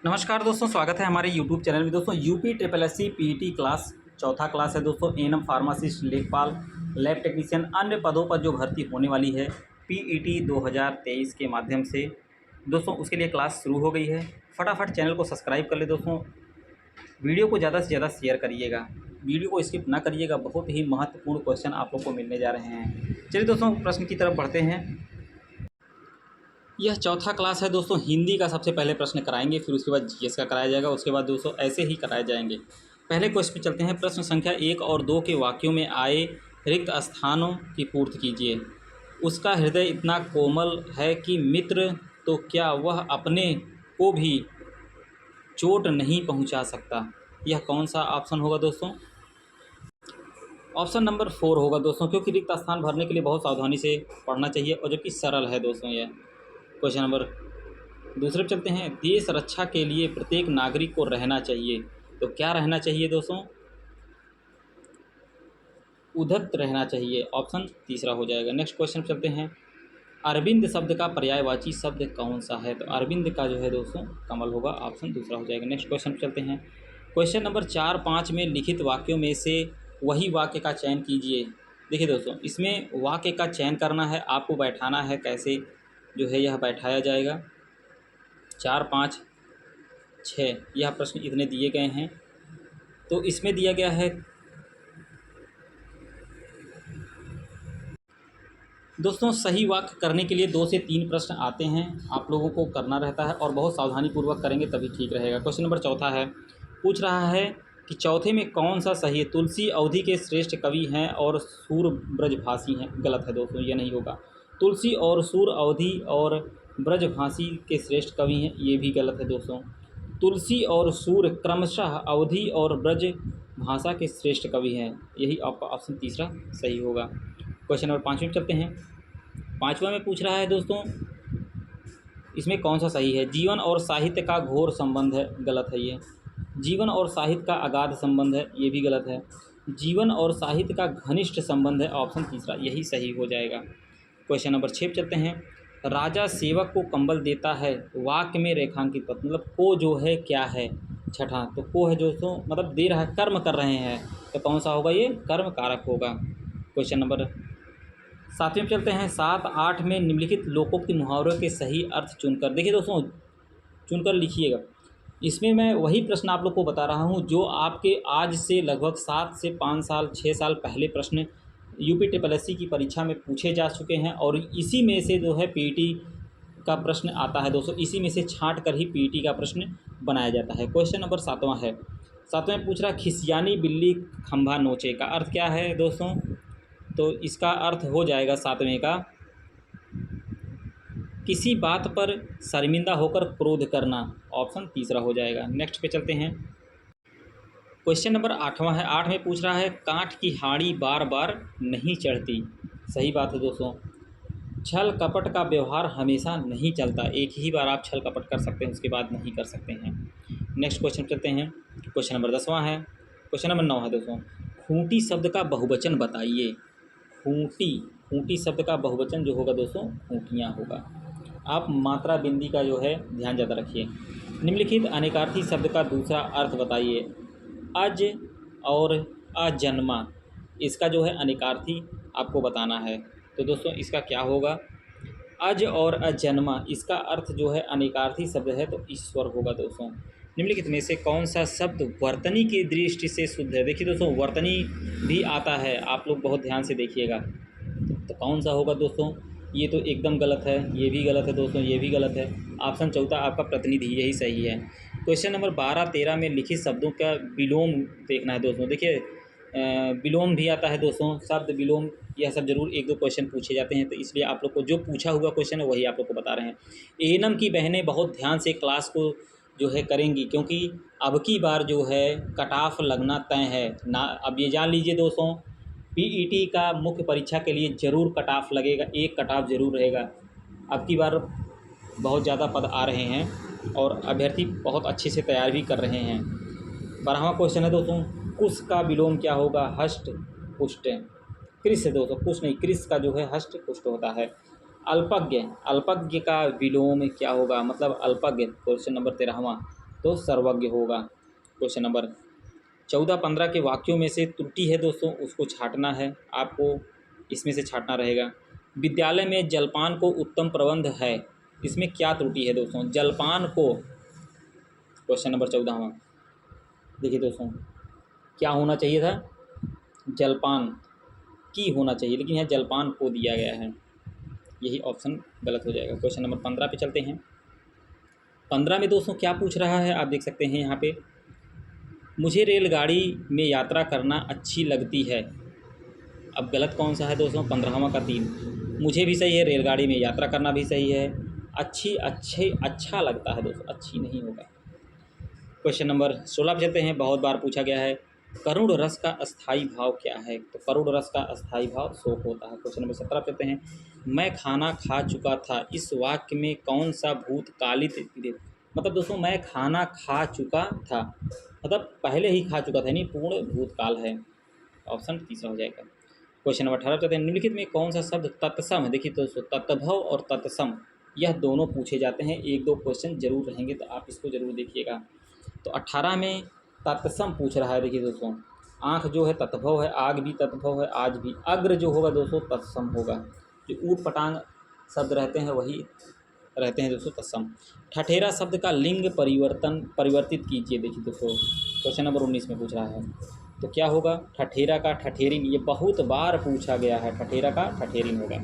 नमस्कार दोस्तों, स्वागत है हमारे YouTube चैनल में। दोस्तों UP triple S C PET class चौथा क्लास है दोस्तों। एएनएम फार्मासिस्ट, लेखपाल, लैब टेक्नीशियन अन्य पदों पर जो भर्ती होने वाली है पीईटी 2023 के माध्यम से दोस्तों, उसके लिए क्लास शुरू हो गई है। फटाफट चैनल को सब्सक्राइब कर ले दोस्तों। वीडियो को ज़्यादा से ज़्यादा शेयर करिएगा, वीडियो को स्किप ना करिएगा। बहुत ही महत्वपूर्ण क्वेश्चन आप लोग को मिलने जा रहे हैं। चलिए दोस्तों, प्रश्न की तरफ बढ़ते हैं। यह चौथा क्लास है दोस्तों। हिंदी का सबसे पहले प्रश्न कराएंगे, फिर उसके बाद जीएस का कराया जाएगा, उसके बाद दोस्तों ऐसे ही कराए जाएंगे। पहले क्वेश्चन पे चलते हैं। प्रश्न संख्या 1 और 2 के वाक्यों में आए रिक्त स्थानों की पूर्ति कीजिए। उसका हृदय इतना कोमल है कि मित्र तो क्या वह अपने को भी चोट नहीं पहुंचा सकता। यह कौन सा ऑप्शन होगा दोस्तों? ऑप्शन नंबर 4 होगा दोस्तों, क्योंकि रिक्त स्थान भरने के लिए बहुत सावधानी से पढ़ना चाहिए और जबकि सरल है दोस्तों यह क्वेश्चन नंबर। दूसरे पे चलते हैं। देश रक्षा के लिए प्रत्येक नागरिक को रहना चाहिए, तो क्या रहना चाहिए दोस्तों? उद्धत रहना चाहिए। ऑप्शन तीसरा हो जाएगा। नेक्स्ट क्वेश्चन पे चलते हैं। अरविंद शब्द का पर्यायवाची शब्द कौन सा है? तो अरविंद का जो है दोस्तों कमल होगा। ऑप्शन दूसरा हो जाएगा। नेक्स्ट क्वेश्चन पे चलते हैं। क्वेश्चन नंबर 4, 5 में लिखित वाक्यों में से वही वाक्य का चयन कीजिए। देखिए दोस्तों, इसमें वाक्य का चयन करना है, आपको बैठाना है। कैसे जो है यह बैठाया जाएगा? 4, 5, 6 यह प्रश्न इतने दिए गए हैं। तो इसमें दिया गया है दोस्तों, सही वाक्य करने के लिए 2 से 3 प्रश्न आते हैं, आप लोगों को करना रहता है और बहुत सावधानी पूर्वक करेंगे तभी ठीक रहेगा। क्वेश्चन नंबर चौथा है, पूछ रहा है कि चौथे में कौन सा सही है? तुलसी अवधि के श्रेष्ठ कवि हैं और सूर ब्रजभाषी हैं। गलत है दोस्तों, ये नहीं होगा। तुलसी और सूर अवधि और ब्रजभाषी के श्रेष्ठ कवि हैं, ये भी गलत है दोस्तों। तुलसी और सूर क्रमशः अवधि और ब्रज भाषा के श्रेष्ठ कवि हैं, यही आपका ऑप्शन तीसरा सही होगा। क्वेश्चन नंबर 5 में चलते हैं। 5वां में पूछ रहा है दोस्तों, इसमें कौन सा सही है? जीवन और साहित्य का घोर संबंध है। गलत है ये। जीवन और साहित्य का अगाध संबंध है, ये भी गलत है। जीवन और साहित्य का घनिष्ठ संबंध है। ऑप्शन तीसरा यही सही हो जाएगा। क्वेश्चन नंबर 6 पे चलते हैं। राजा सेवक को कंबल देता है, वाक्य में रेखांकित पद, मतलब को जो है क्या है? छठा तो को है दोस्तों, मतलब दे रहा है, कर्म कर रहे हैं, तो कौन सा होगा? ये कर्म कारक होगा। क्वेश्चन नंबर 7वें पे चलते हैं। 7, 8 में निम्नलिखित लोकोक्ति मुहावरों के सही अर्थ चुनकर। देखिए दोस्तों, चुनकर लिखिएगा। इसमें मैं वही प्रश्न आप लोग को बता रहा हूँ जो आपके आज से लगभग 7 से 5 साल 6 साल पहले प्रश्न यूपी ट्रिपल एस सी की परीक्षा में पूछे जा चुके हैं, और इसी में से जो है पीईटी का प्रश्न आता है दोस्तों। इसी में से छांट कर ही पीईटी का प्रश्न बनाया जाता है। क्वेश्चन नंबर 7वां है। 7वें में पूछ रहा, खिसियानी बिल्ली खंभा नोचे का अर्थ क्या है दोस्तों? तो इसका अर्थ हो जाएगा 7वें का, किसी बात पर शर्मिंदा होकर क्रोध करना। ऑप्शन तीसरा हो जाएगा। नेक्स्ट पे चलते हैं। क्वेश्चन नंबर 8वां है। 8 में पूछ रहा है, काठ की हाड़ी बार बार नहीं चढ़ती। सही बात है दोस्तों। छल कपट का व्यवहार हमेशा नहीं चलता, एक ही बार आप छल कपट कर सकते हैं, उसके बाद नहीं कर सकते हैं। नेक्स्ट क्वेश्चन चलते हैं। क्वेश्चन नंबर 10वां है। क्वेश्चन नंबर 9 है दोस्तों। खूंटी शब्द का बहुवचन बताइए। खूंटी, खूंटी शब्द का बहुवचन जो होगा दोस्तों खूंटियाँ होगा। आप मात्रा बिंदी का जो है ध्यान ज़्यादा रखिए। निम्नलिखित अनेकार्थी शब्द का दूसरा अर्थ बताइए। अज और अजन्मा, इसका जो है अनेकार्थी आपको बताना है। तो दोस्तों इसका क्या होगा? अज और अजन्मा, इसका अर्थ जो है अनेकार्थी शब्द है तो ईश्वर होगा दोस्तों। निम्नलिखित में से कौन सा शब्द वर्तनी की दृष्टि से शुद्ध है? देखिए दोस्तों, वर्तनी भी आता है, आप लोग बहुत ध्यान से देखिएगा। तो कौन सा होगा दोस्तों? ये तो एकदम गलत है, ये भी गलत है दोस्तों, ये भी गलत है। ऑप्शन चौथा आपका प्रतिनिधि, यही सही है। क्वेश्चन नंबर 12, 13 में लिखित शब्दों का विलोम देखना है दोस्तों। देखिए विलोम भी आता है दोस्तों, शब्द विलोम, यह सब जरूर 1-2 क्वेश्चन पूछे जाते हैं, तो इसलिए आप लोग को जो पूछा हुआ क्वेश्चन है वही आप लोग को बता रहे हैं। एएनएम की बहनें बहुत ध्यान से क्लास को जो है करेंगी, क्योंकि अब की बार जो है कट ऑफ लगना तय है ना। अब ये जान लीजिए दोस्तों, पीईटी का मुख्य परीक्षा के लिए ज़रूर कट ऑफ लगेगा, एक कट ऑफ ज़रूर रहेगा। अब की बार बहुत ज़्यादा पद आ रहे हैं और अभ्यर्थी बहुत अच्छे से तैयार भी कर रहे हैं। 12वां क्वेश्चन है दोस्तों, कुश का विलोम क्या होगा? हष्ट पुष्ट। कृष है दोस्तों, कुश नहीं, कृष का जो है हष्ट पुष्ट होता है। अल्पज्ञ, अल्पज्ञ का विलोम क्या होगा? मतलब अल्पज्ञ। क्वेश्चन नंबर 13वां, तो सर्वज्ञ होगा। क्वेश्चन नंबर 14-15 के वाक्यों में से त्रुटि है दोस्तों, उसको छांटना है, आपको इसमें से छांटना रहेगा। विद्यालय में जलपान को उत्तम प्रबंध है, इसमें क्या त्रुटि है दोस्तों? जलपान को, क्वेश्चन नंबर 14वां, देखिए दोस्तों क्या होना चाहिए था? जलपान की होना चाहिए, लेकिन यहाँ जलपान को दिया गया है, यही ऑप्शन गलत हो जाएगा। क्वेश्चन नंबर 15 पे चलते हैं। 15 में दोस्तों क्या पूछ रहा है, आप देख सकते हैं यहाँ पे, मुझे रेलगाड़ी में यात्रा करना अच्छी लगती है। अब गलत कौन सा है दोस्तों? 15वां का 3, मुझे भी सही है, रेलगाड़ी में यात्रा करना भी सही है। अच्छी, अच्छे, अच्छा लगता है दोस्तों, अच्छी नहीं होगा। क्वेश्चन नंबर 16 पे चलते हैं, बहुत बार पूछा गया है, करुण रस का अस्थाई भाव क्या है? तो करुण रस का अस्थाई भाव शोक होता है। क्वेश्चन नंबर 17 पे चलते हैं, मैं खाना खा चुका था, इस वाक्य में कौन सा भूतकालित, मतलब दोस्तों मैं खाना खा चुका था, मतलब पहले ही खा चुका था, यानी पूर्ण भूतकाल है, ऑप्शन तीसरा हो जाएगा। क्वेश्चन नंबर 18 चलते हैं, निम्नलिखित में कौन सा शब्द तत्सम है? देखिए दोस्तों तत्भव और तत्सम यह दोनों पूछे जाते हैं, एक दो क्वेश्चन जरूर रहेंगे, तो आप इसको जरूर देखिएगा। तो 18 में तत्सम पूछ रहा है। देखिए दोस्तों आँख जो है तत्भव है, आग भी तत्भव है, आज भी। अग्र जो होगा दोस्तों तत्सम होगा, जो ऊट पटांग शब्द रहते हैं वही रहते हैं दोस्तों तत्सम। ठठेरा शब्द का लिंग परिवर्तित कीजिए। देखिए दोस्तों क्वेश्चन नंबर 19 में पूछ रहा है, तो क्या होगा? ठठेरा का ठठेरिन, ये बहुत बार पूछा गया है, ठठेरा का ठठेरिन होगा।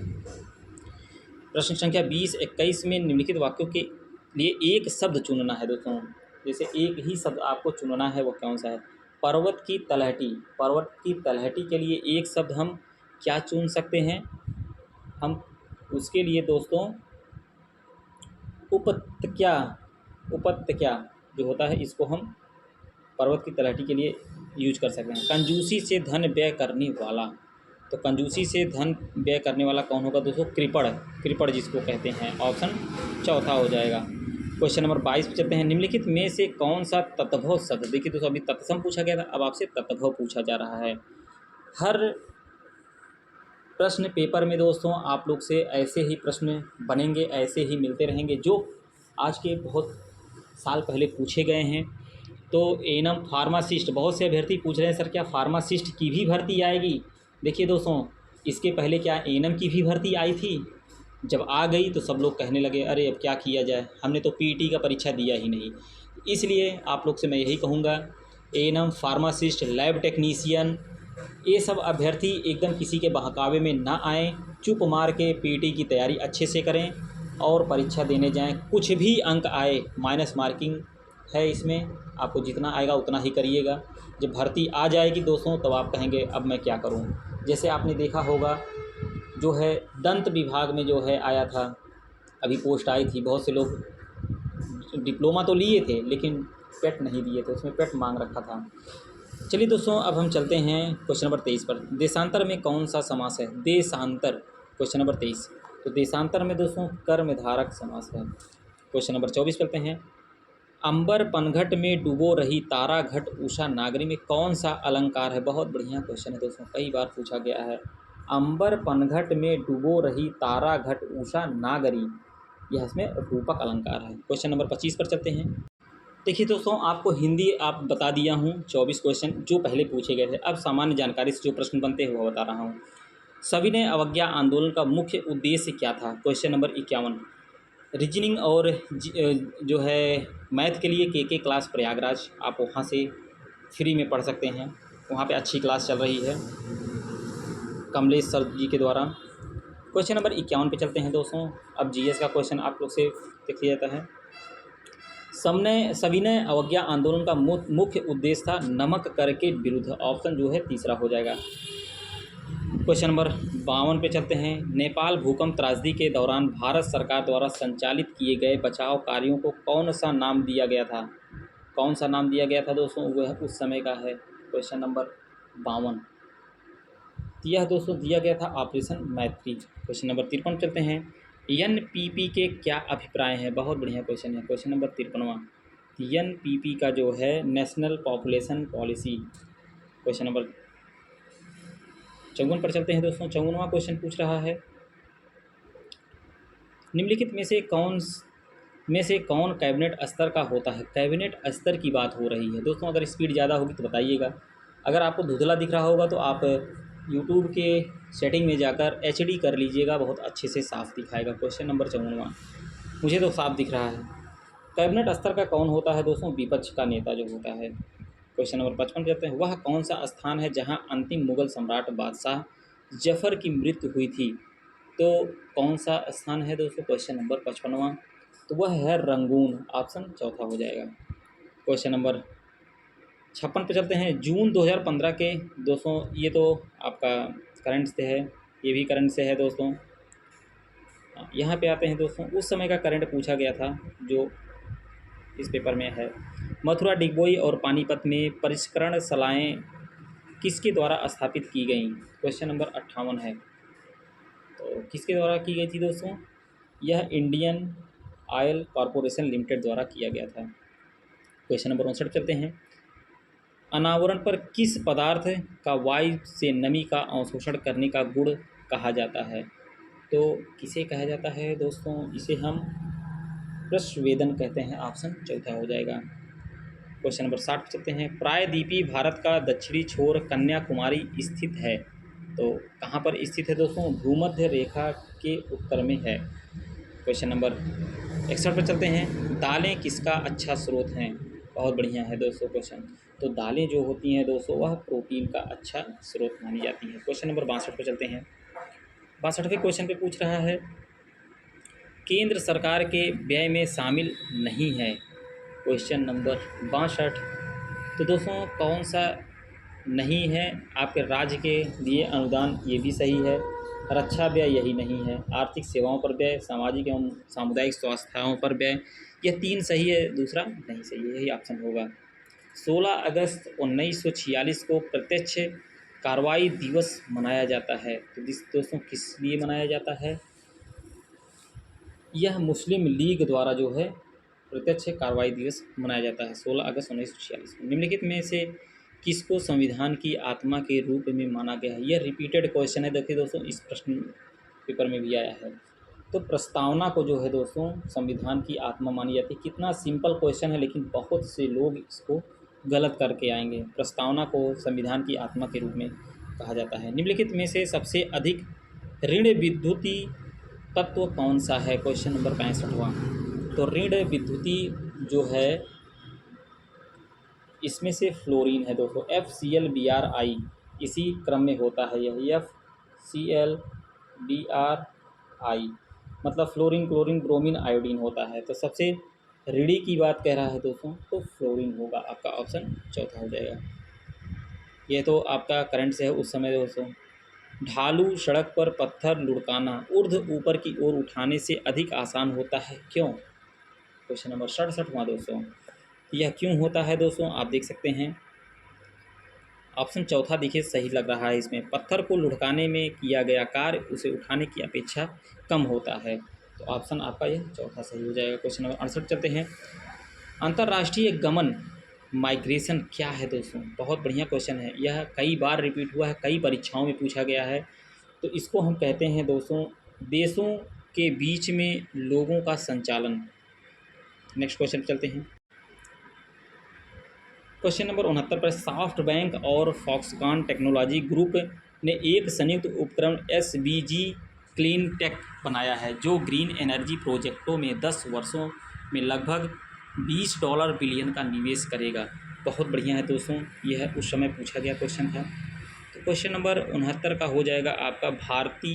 प्रश्न संख्या 20-21 में निम्नलिखित वाक्यों के लिए एक शब्द चुनना है दोस्तों, जैसे एक ही शब्द आपको चुनना है, वो कौन सा है? पर्वत की तलहटी, पर्वत की तलहटी के लिए एक शब्द हम क्या चुन सकते हैं? हम उसके लिए दोस्तों उपत्यका, उपत्यका जो होता है इसको हम पर्वत की तलहटी के लिए यूज कर सकते हैं। कंजूसी से धन व्यय करने वाला, तो कंजूसी से धन व्यय करने वाला कौन होगा दोस्तों? कृपण, कृपण जिसको कहते हैं, ऑप्शन चौथा हो जाएगा। क्वेश्चन नंबर 22 पे चलते हैं, निम्नलिखित में से कौन सा तत्भव शब्द, देखिए दोस्तों अभी तत्सम पूछा गया था, अब आपसे तत्भव पूछा जा रहा है। हर प्रश्न पेपर में दोस्तों आप लोग से ऐसे ही प्रश्न बनेंगे, ऐसे ही मिलते रहेंगे, जो आज के बहुत साल पहले पूछे गए हैं। तो एनम फार्मासिस्ट, बहुत से अभ्यर्थी पूछ रहे हैं सर क्या फार्मासिस्ट की भी भर्ती आएगी? देखिए दोस्तों इसके पहले क्या एनम की भी भर्ती आई थी, जब आ गई तो सब लोग कहने लगे अरे अब क्या किया जाए, हमने तो पीटी का परीक्षा दिया ही नहीं। इसलिए आप लोग से मैं यही कहूँगा, एनम, फार्मासिस्ट, लैब टेक्नीशियन, ये सब अभ्यर्थी एकदम किसी के बहकावे में ना आएँ, चुप मार के पीटी की तैयारी अच्छे से करें और परीक्षा देने जाएं। कुछ भी अंक आए, माइनस मार्किंग है इसमें, आपको जितना आएगा उतना ही करिएगा। जब भर्ती आ जाएगी दोस्तों तब आप कहेंगे अब मैं क्या करूं। जैसे आपने देखा होगा जो है दंत विभाग में जो है आया था, अभी पोस्ट आई थी, बहुत से लोग डिप्लोमा तो लिए थे लेकिन पेट नहीं दिए थे, उसमें पेट मांग रखा था। चलिए दोस्तों अब हम चलते हैं क्वेश्चन नंबर 23 पर। देशांतर में कौन सा समास है? देशांतर, क्वेश्चन नंबर 23, तो देशांतर में दोस्तों कर्मधारक समास है। क्वेश्चन नंबर 24 चलते हैं, अंबर पनघट में डूबो रही तारा घट उषा नागरी में कौन सा अलंकार है? बहुत बढ़िया क्वेश्चन है दोस्तों, कई बार पूछा गया है। अंबर पनघट में डूबो रही तारा घट उषा नागरी, यह इसमें रूपक अलंकार है। क्वेश्चन नंबर 25 पर चलते हैं। देखिए दोस्तों आपको हिंदी आप बता दिया हूँ 24 क्वेश्चन जो पहले पूछे गए थे, अब सामान्य जानकारी से जो प्रश्न बनते हैं वो बता रहा हूँ। सविनय अवज्ञा आंदोलन का मुख्य उद्देश्य क्या था? Question number 51। रीजनिंग और जो है मैथ के लिए के क्लास प्रयागराज, आप वहाँ से फ्री में पढ़ सकते हैं, वहाँ पे अच्छी क्लास चल रही है कमलेश सर जी के द्वारा। क्वेश्चन नंबर 51 पे चलते हैं दोस्तों। अब जीएस का क्वेश्चन आप लोग से देख लिया जाता है। सविनय अवज्ञा आंदोलन का मुख्य उद्देश्य था नमक कर के विरुद्ध, ऑप्शन जो है तीसरा हो जाएगा। क्वेश्चन नंबर 52 पे चलते हैं। नेपाल भूकंप त्रासदी के दौरान भारत सरकार द्वारा संचालित किए गए बचाव कार्यों को कौन सा नाम दिया गया था? कौन सा नाम दिया गया था दोस्तों? वह उस समय का है क्वेश्चन नंबर 52, यह दोस्तों दिया गया था ऑपरेशन मैत्री। क्वेश्चन नंबर 53 चलते हैं। एनपीपी के क्या अभिप्राय हैं? बहुत बढ़िया क्वेश्चन है, क्वेश्चन नंबर 53वां। एनपीपी का जो है national population policy. Question number 54 पर चलते हैं दोस्तों। 54वां क्वेश्चन पूछ रहा है, निम्नलिखित में से कौन में से कौन कैबिनेट स्तर का होता है? कैबिनेट स्तर की बात हो रही है दोस्तों। अगर स्पीड ज़्यादा होगी तो बताइएगा। अगर आपको धुंधला दिख रहा होगा तो आप यूट्यूब के सेटिंग में जाकर HD कर लीजिएगा, बहुत अच्छे से साफ दिखाएगा। क्वेश्चन नंबर 54, मुझे तो साफ दिख रहा है। कैबिनेट स्तर का कौन होता है दोस्तों? विपक्ष का नेता जो होता है। क्वेश्चन नंबर 55 कहते हैं, वह कौन सा स्थान है जहां अंतिम मुगल सम्राट बादशाह जफर की मृत्यु हुई थी? तो कौन सा स्थान है दोस्तों? क्वेश्चन नंबर 55, तो वह है रंगून। ऑप्शन चौथा हो जाएगा। क्वेश्चन नंबर 56 पे चलते हैं। जून 2015 के दोस्तों, ये तो आपका करंट से है, ये भी करंट से है दोस्तों। यहाँ पे आते हैं दोस्तों, उस समय का करंट पूछा गया था जो इस पेपर में है। मथुरा, डिगबोई और पानीपत में परिष्करण सलाएँ किसके द्वारा स्थापित की गईं? क्वेश्चन नंबर 58 है। तो किसके द्वारा की गई थी दोस्तों? यह इंडियन ऑयल कॉरपोरेशन लिमिटेड द्वारा किया गया था। क्वेश्चन नंबर 59 चलते हैं। अनावरण पर किस पदार्थ का वायु से नमी का अवशोषण करने का गुण कहा जाता है? तो किसे कहा जाता है दोस्तों? इसे हम प्रस्वेदन कहते हैं। ऑप्शन चौथा हो जाएगा। क्वेश्चन नंबर 60 पे चलते हैं। प्रायद्वीपीय भारत का दक्षिणी छोर कन्याकुमारी स्थित है, तो कहाँ पर स्थित है दोस्तों? भूमध्य रेखा के उत्तर में है। क्वेश्चन नंबर 61 पर चलते हैं। दालें किसका अच्छा स्रोत हैं? बहुत बढ़िया है दोस्तों क्वेश्चन। तो दालें जो होती हैं दोस्तों, वह प्रोटीन का अच्छा स्रोत मानी जाती है। क्वेश्चन नंबर 62 पर चलते हैं। 62वें क्वेश्चन पे पूछ रहा है, केंद्र सरकार के व्यय में शामिल नहीं है। क्वेश्चन नंबर 62, तो दोस्तों कौन सा नहीं है? आपके राज्य के लिए अनुदान, ये भी सही है। रक्षा व्यय, यही नहीं है। आर्थिक सेवाओं पर व्यय, सामाजिक एवं सामुदायिक स्वास्थ्यों पर व्यय, यह 3 सही है, दूसरा नहीं सही है, यही ऑप्शन होगा। 16 अगस्त 1946 को प्रत्यक्ष कार्रवाई दिवस मनाया जाता है, तो दोस्तों किस लिए मनाया जाता है? यह मुस्लिम लीग द्वारा जो है प्रत्यक्ष कार्रवाई दिवस मनाया जाता है 16 अगस्त 1946 को। निम्नलिखित में से किसको संविधान की आत्मा के रूप में माना गया है? यह रिपीटेड क्वेश्चन है, देखिए दोस्तों, इस प्रश्न पेपर में भी आया है। तो प्रस्तावना को जो है दोस्तों संविधान की आत्मा मानी जाती है। कितना सिंपल क्वेश्चन है, लेकिन बहुत से लोग इसको गलत करके आएंगे। प्रस्तावना को संविधान की आत्मा के रूप में कहा जाता है। निम्नलिखित में से सबसे अधिक ऋण विद्युती तत्व कौन सा है? क्वेश्चन नंबर 65वां। तो ऋण विद्युती जो है, इसमें से फ्लोरीन है दोस्तों, FClBrI, इसी क्रम में होता है यह FClBrI, मतलब फ्लोरीन, क्लोरीन, ब्रोमीन, आयोडीन होता है। तो सबसे ऋणी की बात कह रहा है दोस्तों, तो फ्लोरीन होगा। आपका ऑप्शन चौथा हो जाएगा। यह तो आपका करंट से है उस समय दोस्तों। ढालू सड़क पर पत्थर लुढ़काना ऊर्ध्व ऊपर की ओर उठाने से अधिक आसान होता है, क्यों? क्वेश्चन नंबर 67वां दोस्तों। यह क्यों होता है दोस्तों? आप देख सकते हैं, ऑप्शन चौथा देखिए सही लग रहा है। इसमें पत्थर को लुढ़काने में किया गया कार्य उसे उठाने की अपेक्षा कम होता है, तो ऑप्शन आपका यह चौथा सही हो जाएगा। क्वेश्चन नंबर 68 चलते हैं। अंतर्राष्ट्रीय गमन माइग्रेशन क्या है दोस्तों? बहुत बढ़िया क्वेश्चन है, यह कई बार रिपीट हुआ है, कई परीक्षाओं में पूछा गया है। तो इसको हम कहते हैं दोस्तों देशों के बीच में लोगों का संचालन। नेक्स्ट क्वेश्चन चलते हैं। क्वेश्चन नंबर 69 पर सॉफ्टबैंक और फॉक्सकॉन टेक्नोलॉजी ग्रुप ने एक संयुक्त उपक्रम SBG क्लीन टेक बनाया है, जो ग्रीन एनर्जी प्रोजेक्टों में 10 वर्षों में लगभग $20 बिलियन का निवेश करेगा। बहुत बढ़िया है दोस्तों, यह उस समय पूछा गया क्वेश्चन था। तो क्वेश्चन नंबर 69 का हो जाएगा आपका भारती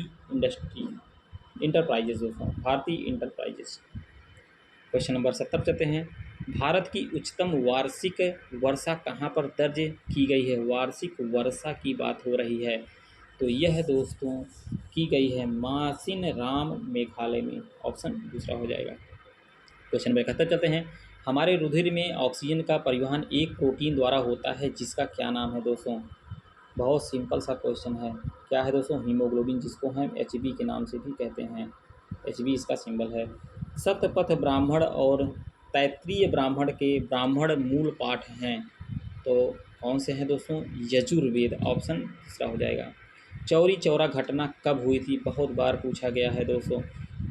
इंटरप्राइजेज दोस्तों, भारती इंटरप्राइजेज। क्वेश्चन नंबर 70 चलते हैं। भारत की उच्चतम वार्षिक वर्षा कहाँ पर दर्ज की गई है? वार्षिक वर्षा की बात हो रही है, तो यह दोस्तों की गई है मासिन राम मेघालय में। ऑप्शन दूसरा हो जाएगा। क्वेश्चन नंबर 71 चलते हैं। हमारे रुधिर में ऑक्सीजन का परिवहन एक प्रोटीन द्वारा होता है, जिसका क्या नाम है दोस्तों? बहुत सिंपल सा क्वेश्चन है। क्या है दोस्तों? हीमोग्लोबिन, जिसको हम HB के नाम से भी कहते हैं। HB इसका सिंबल है। सतपथ ब्राह्मण और तैत्रीय ब्राह्मण के ब्राह्मण मूल पाठ हैं, तो कौन से हैं दोस्तों? यजुर्वेद। ऑप्शन दूसरा हो जाएगा। चौरी चौरा घटना कब हुई थी? बहुत बार पूछा गया है दोस्तों।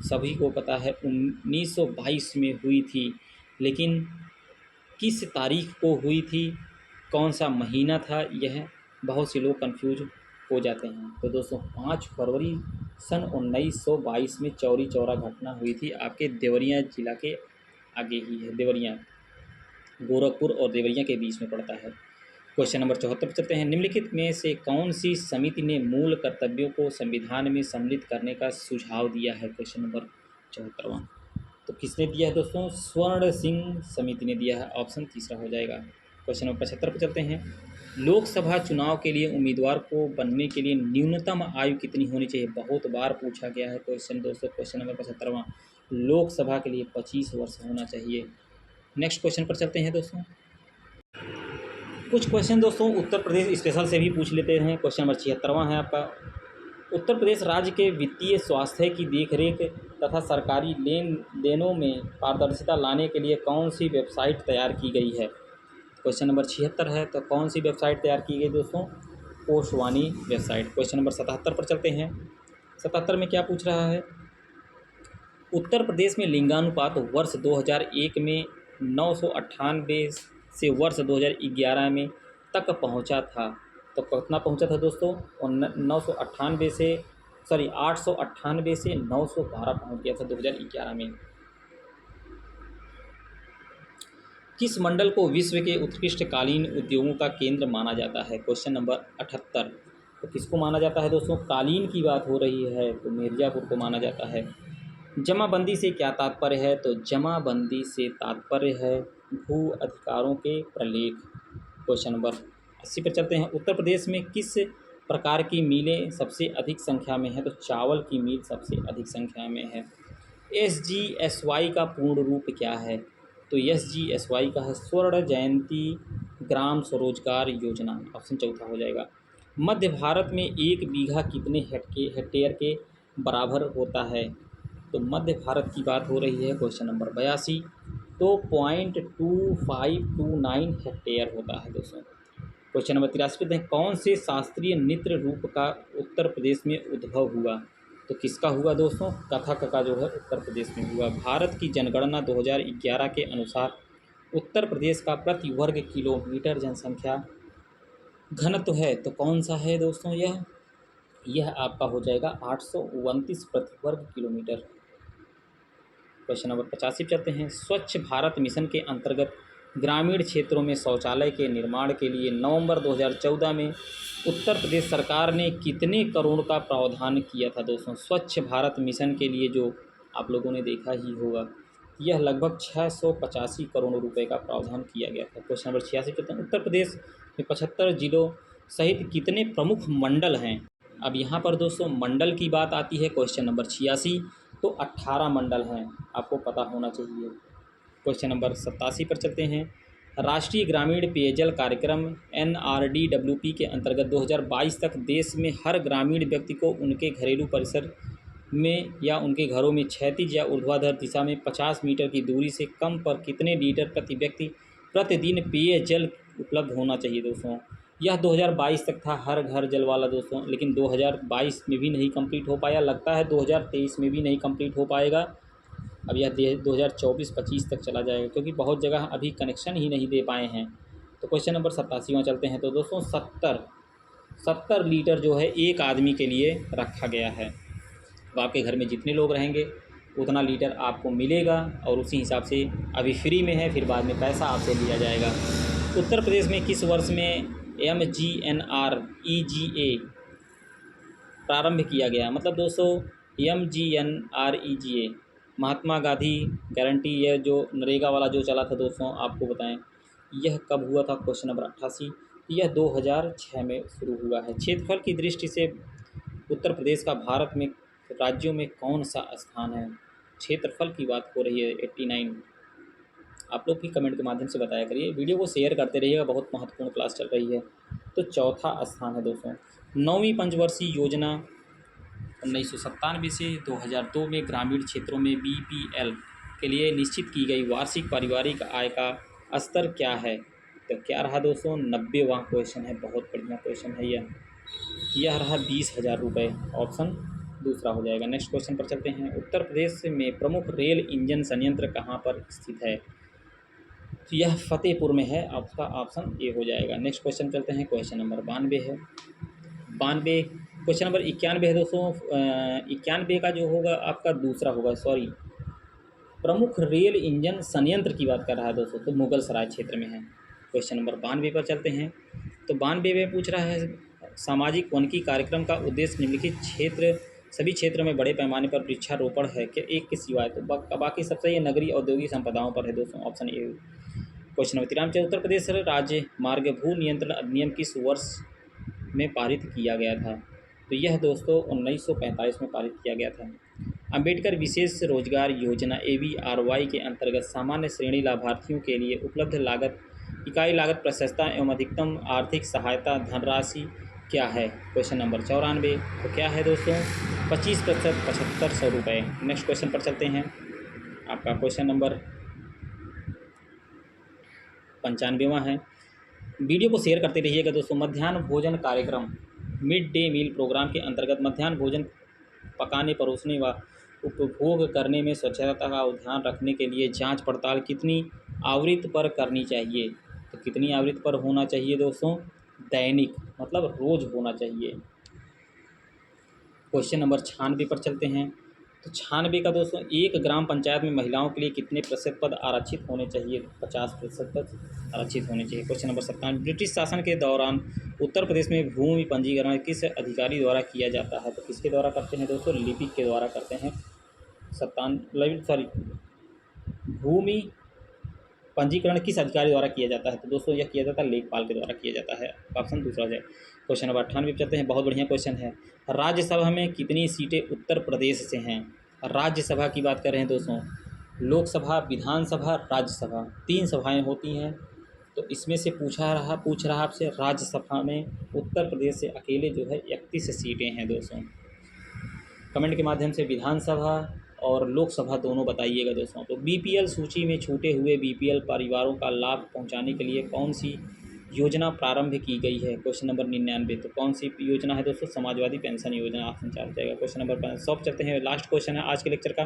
सभी को पता है 1922 में हुई थी, लेकिन किस तारीख को हुई थी, कौन सा महीना था, यह बहुत से लोग कंफ्यूज हो जाते हैं। तो दोस्तों 5 फरवरी सन 1922 में चौरी चौरा घटना हुई थी, आपके देवरिया जिला के आगे ही है। देवरिया गोरखपुर और देवरिया के बीच में पड़ता है। क्वेश्चन नंबर 74 पर चलते हैं। निम्नलिखित में से कौन सी समिति ने मूल कर्तव्यों को संविधान में सम्मिलित करने का सुझाव दिया है? क्वेश्चन नंबर 74वां तो किसने दिया है दोस्तों? स्वर्ण सिंह समिति ने दिया है। ऑप्शन तीसरा हो जाएगा। क्वेश्चन नंबर 75 पर चलते हैं। लोकसभा चुनाव के लिए उम्मीदवार को बनने के लिए न्यूनतम आयु कितनी होनी चाहिए? बहुत बार पूछा गया है क्वेश्चन दोस्तों। क्वेश्चन नंबर 75वां लोकसभा के लिए 25 वर्ष होना चाहिए। नेक्स्ट क्वेश्चन पर चलते हैं दोस्तों। कुछ क्वेश्चन दोस्तों उत्तर प्रदेश स्पेशल से भी पूछ लेते हैं। क्वेश्चन नंबर 76वां है आपका। उत्तर प्रदेश राज्य के वित्तीय स्वास्थ्य की देखरेख तथा सरकारी लेन देनों में पारदर्शिता लाने के लिए कौन सी वेबसाइट तैयार की गई है? क्वेश्चन नंबर 76 है, तो कौन सी वेबसाइट तैयार की गई दोस्तों? पोषवाणी वेबसाइट। क्वेश्चन नंबर 77 पर चलते हैं। 77 में क्या पूछ रहा है? उत्तर प्रदेश में लिंगानुपात वर्ष 2001 में 998 से वर्ष 2011 में तक पहुंचा था। तो कितना पहुंचा था दोस्तों? और 998 से 898 से 912 पहुंच गया था 2011 में। किस मंडल को विश्व के उत्कृष्ट कालीन उद्योगों का केंद्र माना जाता है? क्वेश्चन नंबर 78 तो किसको माना जाता है दोस्तों? कालीन की बात हो रही है तो मिर्ज़ापुर को माना जाता है। जमाबंदी से क्या तात्पर्य है? तो जमाबंदी से तात्पर्य है भू अधिकारों के प्रलेख। क्वेश्चन नंबर 80 पर चलते हैं। उत्तर प्रदेश में किस प्रकार की मिलें सबसे अधिक संख्या में है? तो चावल की मिल सबसे अधिक संख्या में है। SGSY का पूर्ण रूप क्या है? तो SGSY का है स्वर्ण जयंती ग्राम स्वरोजगार योजना। ऑप्शन चौथा हो जाएगा। मध्य भारत में 1 बीघा कितने हेक्टेयर के बराबर होता है? तो मध्य भारत की बात हो रही है। क्वेश्चन नंबर 82 तो 0.2529 हेक्टेयर होता है दोस्तों। क्वेश्चन नंबर 83 पे कौन से शास्त्रीय नृत्य रूप का उत्तर प्रदेश में उद्भव हुआ? तो किसका हुआ दोस्तों? कथक का जो है उत्तर प्रदेश में हुआ। भारत की जनगणना 2011 के अनुसार उत्तर प्रदेश का प्रति वर्ग किलोमीटर जनसंख्या घनत्व है तो कौन सा है दोस्तों? यह आपका हो जाएगा 829 प्रति वर्ग किलोमीटर। क्वेश्चन नंबर 85 चलते हैं। स्वच्छ भारत मिशन के अंतर्गत ग्रामीण क्षेत्रों में शौचालय के निर्माण के लिए नवंबर 2014 में उत्तर प्रदेश सरकार ने कितने करोड़ का प्रावधान किया था दोस्तों? स्वच्छ भारत मिशन के लिए जो आप लोगों ने देखा ही होगा, यह लगभग 685 करोड़ रुपए का प्रावधान किया गया था। क्वेश्चन नंबर 86 चलते हैं। उत्तर प्रदेश में 75 जिलों सहित कितने प्रमुख मंडल हैं? अब यहाँ पर दोस्तों मंडल की बात आती है। क्वेश्चन नंबर 86 तो 18 मंडल हैं, आपको पता होना चाहिए। क्वेश्चन नंबर 87 पर चलते हैं। राष्ट्रीय ग्रामीण पेयजल कार्यक्रम NRDWP के अंतर्गत 2022 तक देश में हर ग्रामीण व्यक्ति को उनके घरेलू परिसर में या उनके घरों में क्षैतिज या ऊर्ध्वाधर दिशा में 50 मीटर की दूरी से कम पर कितने लीटर प्रति व्यक्ति प्रतिदिन पेयजल उपलब्ध होना चाहिए दोस्तों? यह 2022 तक था हर घर जल वाला दोस्तों, लेकिन 2022 में भी नहीं कंप्लीट हो पाया। लगता है 2023 में भी नहीं कंप्लीट हो पाएगा। अब यह 2024-25 तक चला जाएगा, क्योंकि बहुत जगह अभी कनेक्शन ही नहीं दे पाए हैं। तो क्वेश्चन नंबर 87वां चलते हैं। तो दोस्तों 70 लीटर जो है एक आदमी के लिए रखा गया है। तो आपके घर में जितने लोग रहेंगे उतना लीटर आपको मिलेगा, और उसी हिसाब से अभी फ्री में है, फिर बाद में पैसा आपसे लिया जाएगा। उत्तर प्रदेश में किस वर्ष में MGNREGA प्रारंभ किया गया? मतलब दोस्तों MGNREGA महात्मा गांधी गारंटी, यह जो नरेगा वाला जो चला था दोस्तों, आपको बताएं यह कब हुआ था? क्वेश्चन नंबर 88 यह 2006 में शुरू हुआ है। क्षेत्रफल की दृष्टि से उत्तर प्रदेश का भारत में राज्यों में कौन सा स्थान है? क्षेत्रफल की बात हो रही है 89। आप लोग भी कमेंट के माध्यम से बताया करिए, वीडियो को शेयर करते रहिएगा, बहुत महत्वपूर्ण क्लास चल रही है। तो चौथा स्थान है दोस्तों। 9वीं पंचवर्षीय योजना 1997 से 2002 में ग्रामीण क्षेत्रों में BPL के लिए निश्चित की गई वार्षिक पारिवारिक आय का स्तर क्या है? तो क्या रहा दोस्तों? 90वां क्वेश्चन है, बहुत बढ़िया क्वेश्चन है यह रहा 20,000 रुपये। ऑप्शन दूसरा हो जाएगा। नेक्स्ट क्वेश्चन पर चलते हैं। उत्तर प्रदेश में प्रमुख रेल इंजन संयंत्र कहाँ पर स्थित है? तो यह फतेहपुर में है, आपका ऑप्शन ए हो जाएगा। नेक्स्ट क्वेश्चन चलते हैं, क्वेश्चन नंबर 92 है। 92 क्वेश्चन नंबर 91 है दोस्तों। 91 का जो होगा आपका दूसरा होगा, सॉरी, प्रमुख रेल इंजन संयंत्र की बात कर रहा है दोस्तों, तो मुगल सराय क्षेत्र में है। क्वेश्चन नंबर 92 पर चलते हैं। तो 92 में पूछ रहा है सामाजिक वनिकी कार्यक्रम का उद्देश्य निम्नलिखित क्षेत्र सभी क्षेत्रों में बड़े पैमाने पर वृक्षारोपण है कि एक के सिवाय? तो बाकी सबसे ये नगरीय औद्योगिक संपदाओं पर है दोस्तों, option A. Question number 93, Uttar Pradesh राज्य मार्ग भू नियंत्रण अधिनियम किस वर्ष में पारित किया गया था? तो यह दोस्तों 1945 में पारित किया गया था। अंबेडकर विशेष रोजगार योजना AVRY के अंतर्गत सामान्य श्रेणी लाभार्थियों के लिए उपलब्ध लागत इकाई लागत प्रशस्ता एवं अधिकतम आर्थिक सहायता धनराशि क्या है? क्वेश्चन नंबर 94, तो क्या है दोस्तों? 25% 7500 रुपये। नेक्स्ट क्वेश्चन पर चलते हैं। आपका क्वेश्चन नंबर 95वां है। वीडियो को शेयर करते रहिएगा दोस्तों। मध्याह्न भोजन कार्यक्रम मिड डे मील प्रोग्राम के अंतर्गत मध्याह्न भोजन पकाने, परोसने व उपभोग करने में स्वच्छता का ध्यान रखने के लिए जांच पड़ताल कितनी आवृत्ति पर करनी चाहिए? तो कितनी आवृत्ति पर होना चाहिए दोस्तों? दैनिक, मतलब रोज होना चाहिए। क्वेश्चन नंबर 96 पर चलते हैं। तो 96 का दोस्तों, एक ग्राम पंचायत में महिलाओं के लिए कितने प्रतिशत पद आरक्षित होने चाहिए? 50% पद आरक्षित होने चाहिए। क्वेश्चन नंबर 97, ब्रिटिश शासन के दौरान उत्तर प्रदेश में भूमि पंजीकरण किस अधिकारी द्वारा किया जाता है? तो किसके द्वारा करते हैं दोस्तों? लिपिक के द्वारा करते हैं। भूमि पंजीकरण किस अधिकारी द्वारा किया जाता है? तो दोस्तों यह किया जाता है लेखपाल के द्वारा किया जाता है। ऑप्शन दूसरा है। क्वेश्चन नंबर 98 चलते हैं। बहुत बढ़िया क्वेश्चन है। राज्यसभा में कितनी सीटें उत्तर प्रदेश से हैं? राज्यसभा की बात कर रहे हैं दोस्तों। लोकसभा, विधानसभा, राज्यसभा, 3 सभाएं होती हैं। तो इसमें से पूछ रहा आपसे राज्यसभा में उत्तर प्रदेश से अकेले जो है 31 सीटें हैं दोस्तों। कमेंट के माध्यम से विधानसभा और लोकसभा दोनों बताइएगा दोस्तों। तो BPL सूची में छूटे हुए BPL परिवारों का लाभ पहुंचाने के लिए कौन सी योजना प्रारंभ की गई है? क्वेश्चन नंबर 99, तो कौन सी योजना है दोस्तों? समाजवादी पेंशन योजना, ऑप्शन 4 जाएगा। क्वेश्चन नंबर 100 चलते हैं। लास्ट क्वेश्चन है आज के लेक्चर का।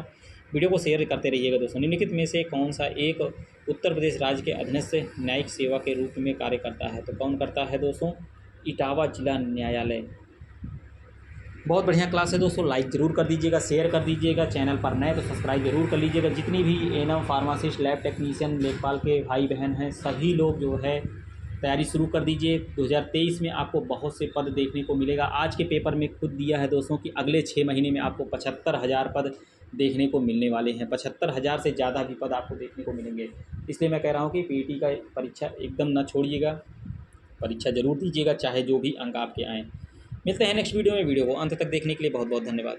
वीडियो को शेयर करते रहिएगा दोस्तों। निम्नलिखित में से कौन सा एक उत्तर प्रदेश राज्य के अधीनस्थ न्यायिक सेवा के रूप में कार्य करता है? तो कौन करता है दोस्तों? इटावा जिला न्यायालय। बहुत बढ़िया क्लास है दोस्तों। लाइक ज़रूर कर दीजिएगा, शेयर कर दीजिएगा। चैनल पर नए तो सब्सक्राइब जरूर कर लीजिएगा। जितनी भी एएनएम, फार्मासिस्ट, लैब टेक्नीशियन, लेखपाल के भाई बहन हैं, सभी लोग जो है तैयारी शुरू कर दीजिए। 2023 में आपको बहुत से पद देखने को मिलेगा। आज के पेपर में खुद दिया है दोस्तों कि अगले 6 महीने में आपको 75,000 पद देखने को मिलने वाले हैं। 75,000 से ज़्यादा भी पद आपको देखने को मिलेंगे। इसलिए मैं कह रहा हूँ कि PET का परीक्षा एकदम ना छोड़िएगा, परीक्षा ज़रूर दीजिएगा, चाहे जो भी अंक आपके आएँ। मिलते हैं नेक्स्ट वीडियो में। वीडियो को अंत तक देखने के लिए बहुत बहुत धन्यवाद।